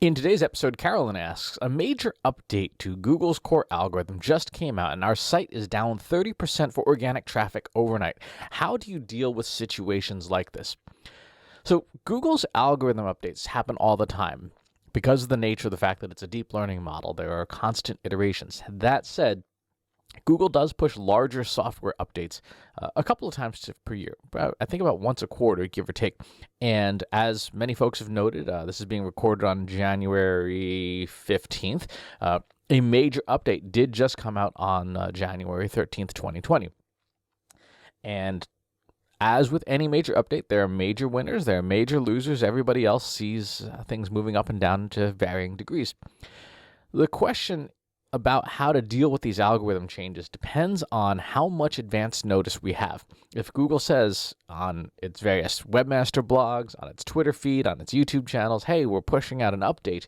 In today's episode, Carolyn asks, a major update to Google's core algorithm just came out and our site is down 30% for organic traffic overnight. How do you deal with situations like this? So Google's algorithm updates happen all the time. Because of the nature of the fact that it's a deep learning model, there are constant iterations. That said, Google does push larger software updates a couple of times per year. I think about once a quarter, give or take. And as many folks have noted, this is being recorded on January 15th. A major update did just come out on January 13th, 2020. And as with any major update, there are major winners, there are major losers. Everybody else sees things moving up and down to varying degrees. The question about how to deal with these algorithm changes depends on how much advance notice we have. If Google says on its various webmaster blogs, on its Twitter feed, on its YouTube channels, hey, we're pushing out an update,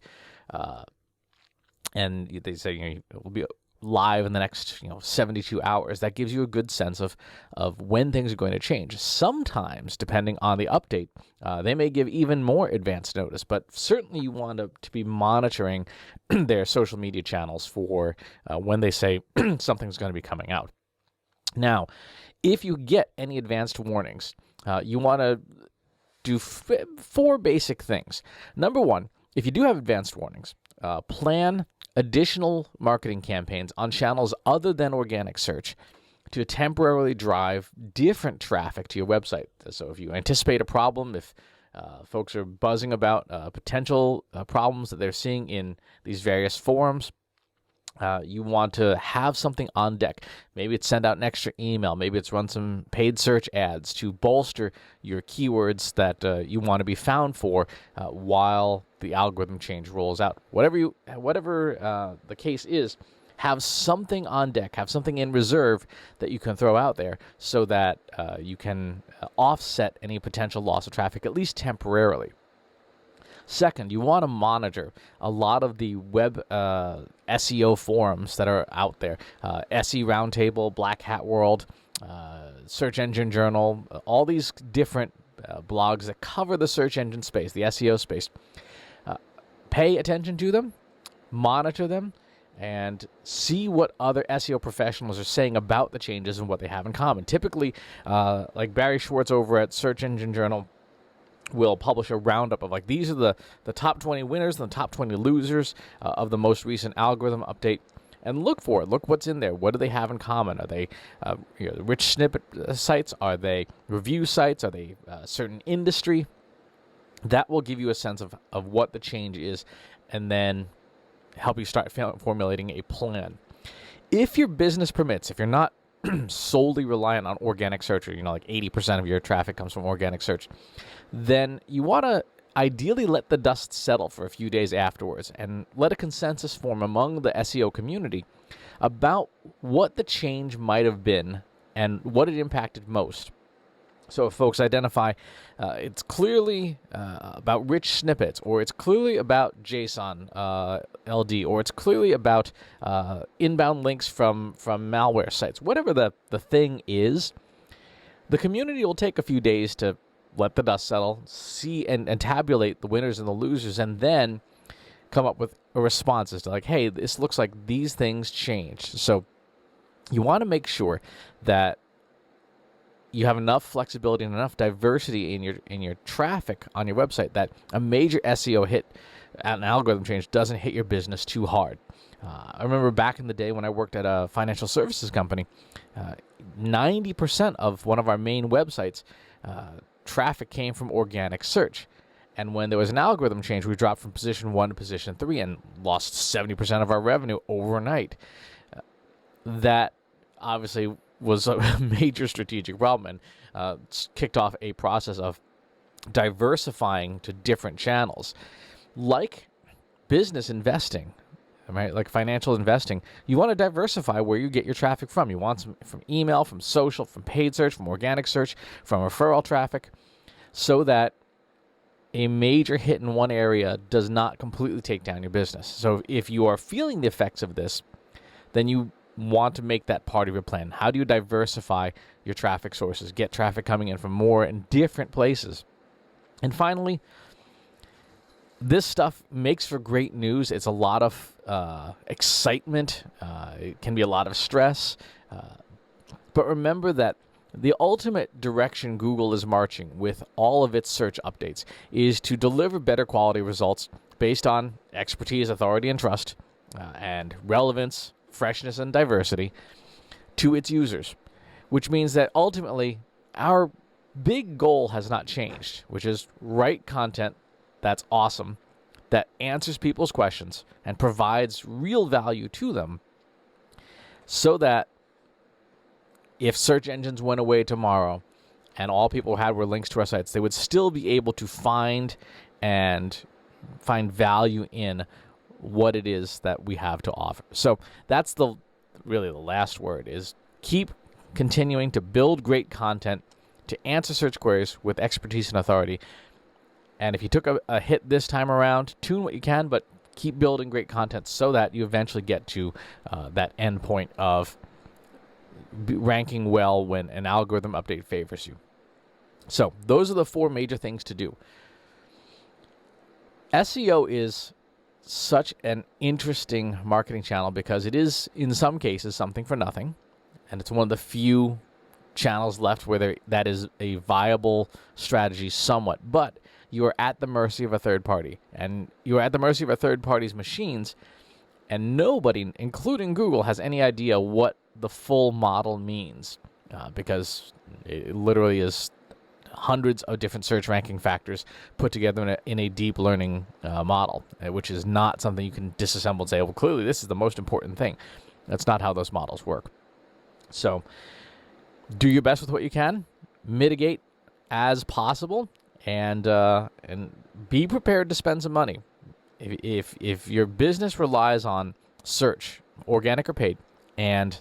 and they say it will be live in the next 72 hours, that gives you a good sense of when things are going to change. Sometimes, depending on the update, they may give even more advanced notice, but certainly you want to be monitoring their social media channels for when they say something's going to be coming out. Now, if you get any advanced warnings, you want to do four basic things. Number one, if you do have advanced warnings, plan additional marketing campaigns on channels other than organic search to temporarily drive different traffic to your website. So if you anticipate a problem, if folks are buzzing about potential problems that they're seeing in these various forums, you want to have something on deck. Maybe it's send out an extra email. Maybe it's run some paid search ads to bolster your keywords that you want to be found for while the algorithm change rolls out. Whatever the case is, have something on deck, have something in reserve that you can throw out there so that you can offset any potential loss of traffic, at least temporarily. Second, you want to monitor a lot of the web SEO forums that are out there. SE Roundtable, Black Hat World, Search Engine Journal, all these different blogs that cover the search engine space, the SEO space. Pay attention to them, monitor them, and see what other SEO professionals are saying about the changes and what they have in common. Typically, like Barry Schwartz over at Search Engine Journal will publish a roundup of these are the top 20 winners and the top 20 losers of the most recent algorithm update. And look for it. Look what's in there. What do they have in common? Are they rich snippet sites? Are they review sites? Are they certain industry? That will give you a sense of what the change is and then help you start formulating a plan. If your business permits, if you're not solely reliant on organic search, or 80% of your traffic comes from organic search, then you want to ideally let the dust settle for a few days afterwards and let a consensus form among the SEO community about what the change might have been and what it impacted most. So if folks identify it's clearly about rich snippets, or it's clearly about json-ld, or it's clearly about inbound links from malware sites, whatever the thing is, the community will take a few days to let the dust settle, see and tabulate the winners and the losers, and then come up with a response as to hey, this looks like these things changed. So you want to make sure that you have enough flexibility and enough diversity in your traffic on your website that a major SEO hit, an algorithm change, doesn't hit your business too hard. I remember back in the day when I worked at a financial services company, 90% of one of our main websites, traffic came from organic search. And when there was an algorithm change, we dropped from position 1 to position 3 and lost 70% of our revenue overnight. That obviously was a major strategic problem and kicked off a process of diversifying to different channels. Like business investing, right? Like financial investing, you want to diversify where you get your traffic from. You want some from email, from social, from paid search, from organic search, from referral traffic, so that a major hit in one area does not completely take down your business. So if you are feeling the effects of this, then you want to make that part of your plan. How do you diversify your traffic sources, get traffic coming in from more and different places? And finally, This stuff makes for great news. It's a lot of excitement. It can be a lot of stress. But remember that the ultimate direction Google is marching with all of its search updates is to deliver better quality results based on expertise, authority, and trust, and relevance, freshness, and diversity to its users, which means that ultimately our big goal has not changed, which is write content that's awesome, that answers people's questions and provides real value to them, so that if search engines went away tomorrow and all people had were links to our sites, they would still be able to find value in what it is that we have to offer. So that's really the last word, is keep continuing to build great content to answer search queries with expertise and authority. And if you took a hit this time around, tune what you can, but keep building great content so that you eventually get to that end point of ranking well when an algorithm update favors you. So those are the 4 major things to do. SEO is such an interesting marketing channel because it is, in some cases, something for nothing. And it's one of the few channels left where that is a viable strategy somewhat. But you are at the mercy of a third party. And you are at the mercy of a third party's machines. And nobody, including Google, has any idea what the full model means. Because it literally is hundreds of different search ranking factors put together in a deep learning model, which is not something you can disassemble and say, well, clearly this is the most important thing. That's not how those models work. So do your best with what you can, mitigate as possible, and be prepared to spend some money. If your business relies on search, organic or paid, and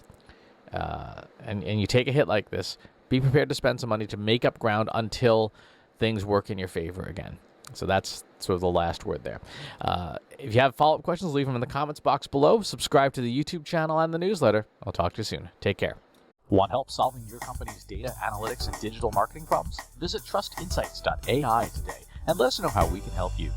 you take a hit like this, be prepared to spend some money to make up ground until things work in your favor again. So that's sort of the last word there. If you have follow-up questions, leave them in the comments box below. Subscribe to the YouTube channel and the newsletter. I'll talk to you soon. Take care. Want help solving your company's data, analytics, and digital marketing problems? Visit trustinsights.ai today and let us know how we can help you.